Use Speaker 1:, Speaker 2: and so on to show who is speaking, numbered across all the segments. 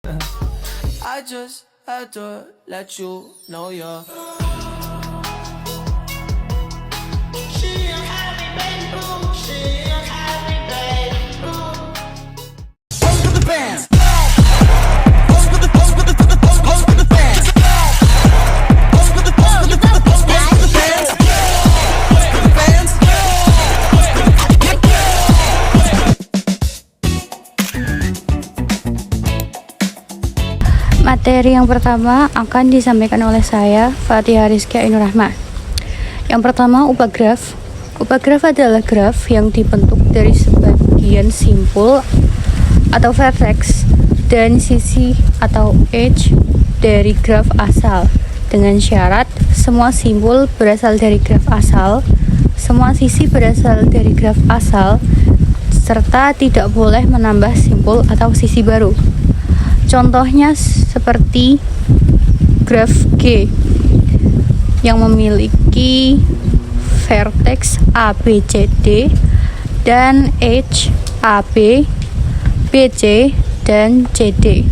Speaker 1: I just had to let you know you're.
Speaker 2: Materi yang pertama akan disampaikan oleh saya, Fatihah Rizkia Ainur Rahma. Yang pertama, upagraf. Upagraf adalah graf yang dibentuk dari sebagian simpul atau vertex dan sisi atau edge dari graf asal, dengan syarat semua simpul berasal dari graf asal, semua sisi berasal dari graf asal, serta tidak boleh menambah simpul atau sisi baru. Contohnya seperti graf G yang memiliki vertex ABCD dan edge AB, BC, dan CD.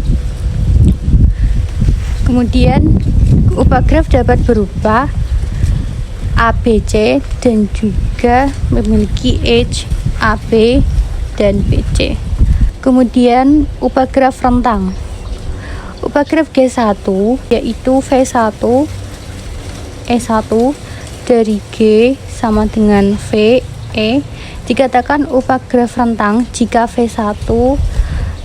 Speaker 2: Kemudian upagraf dapat berupa ABC dan juga memiliki edge AB dan BC. Kemudian upagraf rentang. Upagraf G1 yaitu V1 E1 dari G sama dengan V E dikatakan upagraf rentang jika V1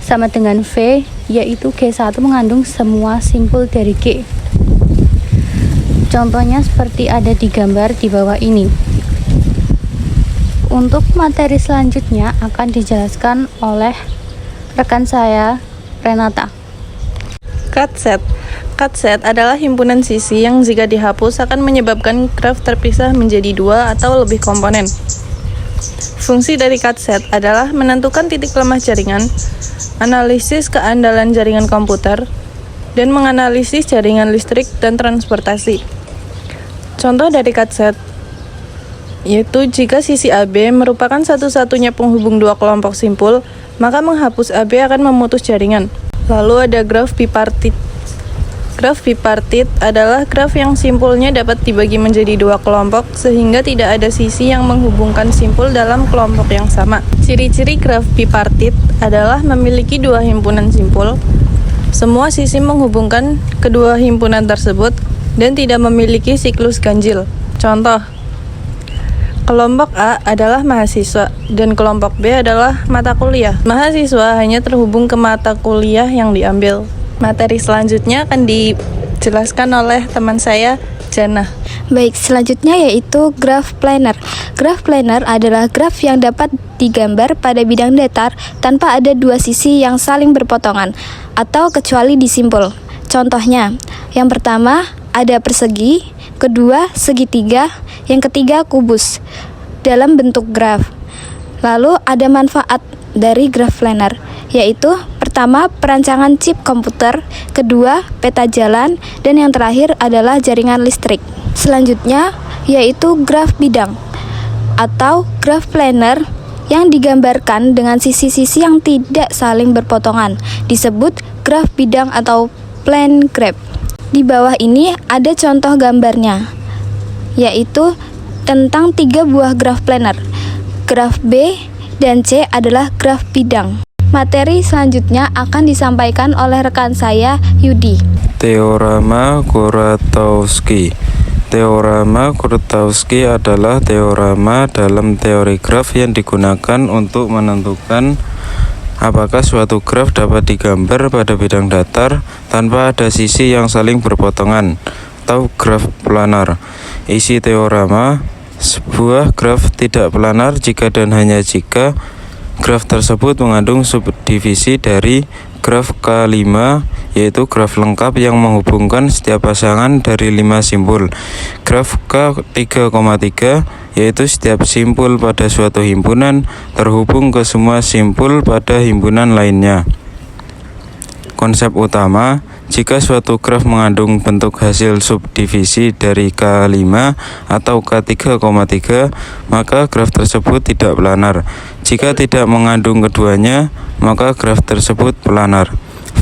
Speaker 2: sama dengan V, yaitu G1 mengandung semua simpul dari G. Contohnya seperti ada di gambar di bawah ini. Untuk materi selanjutnya akan dijelaskan oleh rekan saya, Renata.
Speaker 3: Cut-set. Cut-set adalah himpunan sisi yang jika dihapus akan menyebabkan graf terpisah menjadi dua atau lebih komponen. Fungsi dari cut-set adalah menentukan titik lemah jaringan, analisis keandalan jaringan komputer, dan menganalisis jaringan listrik dan transportasi. Contoh dari cut-set yaitu jika sisi AB merupakan satu-satunya penghubung dua kelompok simpul, maka menghapus AB akan memutus jaringan. Lalu ada graf bipartit. Graf bipartit adalah graf yang simpulnya dapat dibagi menjadi dua kelompok sehingga tidak ada sisi yang menghubungkan simpul dalam kelompok yang sama. Ciri-ciri graf bipartit adalah memiliki dua himpunan simpul, semua sisi menghubungkan kedua himpunan tersebut, dan tidak memiliki siklus ganjil. Contoh, kelompok A adalah mahasiswa dan kelompok B adalah mata kuliah. Mahasiswa hanya terhubung ke mata kuliah yang diambil. Materi selanjutnya akan dijelaskan oleh teman saya, Jana.
Speaker 4: Baik, selanjutnya yaitu graf planar. Graf planar adalah graf yang dapat digambar pada bidang datar tanpa ada dua sisi yang saling berpotongan atau kecuali di simpul. Contohnya, yang pertama ada persegi, kedua segitiga, yang ketiga kubus dalam bentuk graf. Lalu ada manfaat dari graf planar, yaitu pertama perancangan chip komputer, kedua peta jalan, dan yang terakhir adalah jaringan listrik. Selanjutnya yaitu graf bidang atau graf planar yang digambarkan dengan sisi-sisi yang tidak saling berpotongan, disebut graf bidang atau plane graph. Di bawah ini ada contoh gambarnya, yaitu tentang 3 buah graf planar. Graf B dan C adalah graf bidang. Materi selanjutnya akan disampaikan oleh rekan saya, Yudi.
Speaker 5: Teorema Kuratowski. Teorema Kuratowski adalah teorema dalam teori graf yang digunakan untuk menentukan apakah suatu graf dapat digambar pada bidang datar tanpa ada sisi yang saling berpotongan, atau graf planar. Isi teorema, sebuah graf tidak planar jika dan hanya jika graf tersebut mengandung subdivisi dari graf K5, yaitu graf lengkap yang menghubungkan setiap pasangan dari 5 simpul. Graf K3,3 yaitu setiap simpul pada suatu himpunan terhubung ke semua simpul pada himpunan lainnya. Konsep utama, jika suatu graf mengandung bentuk hasil subdivisi dari K5 atau K3,3, maka graf tersebut tidak planar. Jika tidak mengandung keduanya, maka graf tersebut planar.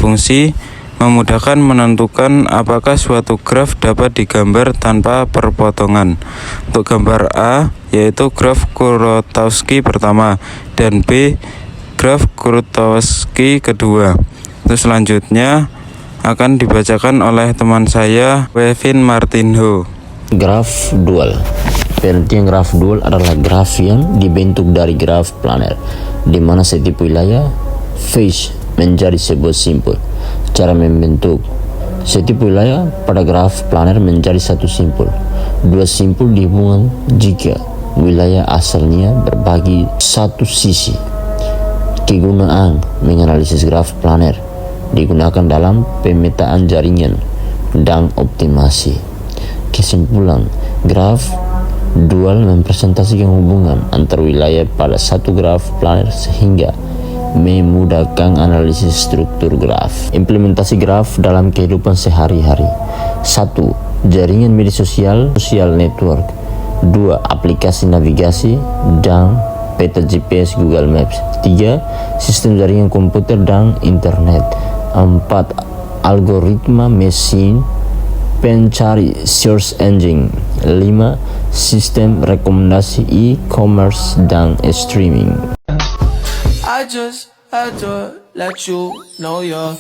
Speaker 5: fungsi memudahkan menentukan apakah suatu graf dapat digambar tanpa perpotongan. Untuk gambar A, yaitu graf Kuratowski pertama, dan B, graf Kuratowski kedua. Terus selanjutnya akan dibacakan oleh teman saya, Kevin Martinho.
Speaker 6: Graf dual. Pengertian graf dual adalah graf yang dibentuk dari graf planer, di mana setiap wilayah face menjadi sebuah simpul. Cara membentuk setiap wilayah pada graf planer menjadi satu simpul. Dua simpul dihubungkan jika wilayah asalnya berbagi satu sisi. Kegunaan menganalisis graf planer digunakan dalam pemetaan jaringan dan optimasi. Kesimpulan, graf dual mempresentasikan hubungan antar wilayah pada satu graf planer sehingga memudahkan analisis struktur graf. Implementasi graf dalam kehidupan sehari-hari. 1. Jaringan media sosial, social network. 2. Aplikasi navigasi dan peta GPS Google Maps. 3. Sistem jaringan komputer dan internet. 4. Algoritma mesin pencari search engine. 5. Sistem rekomendasi e-commerce dan streaming.
Speaker 1: I just had to let you know you're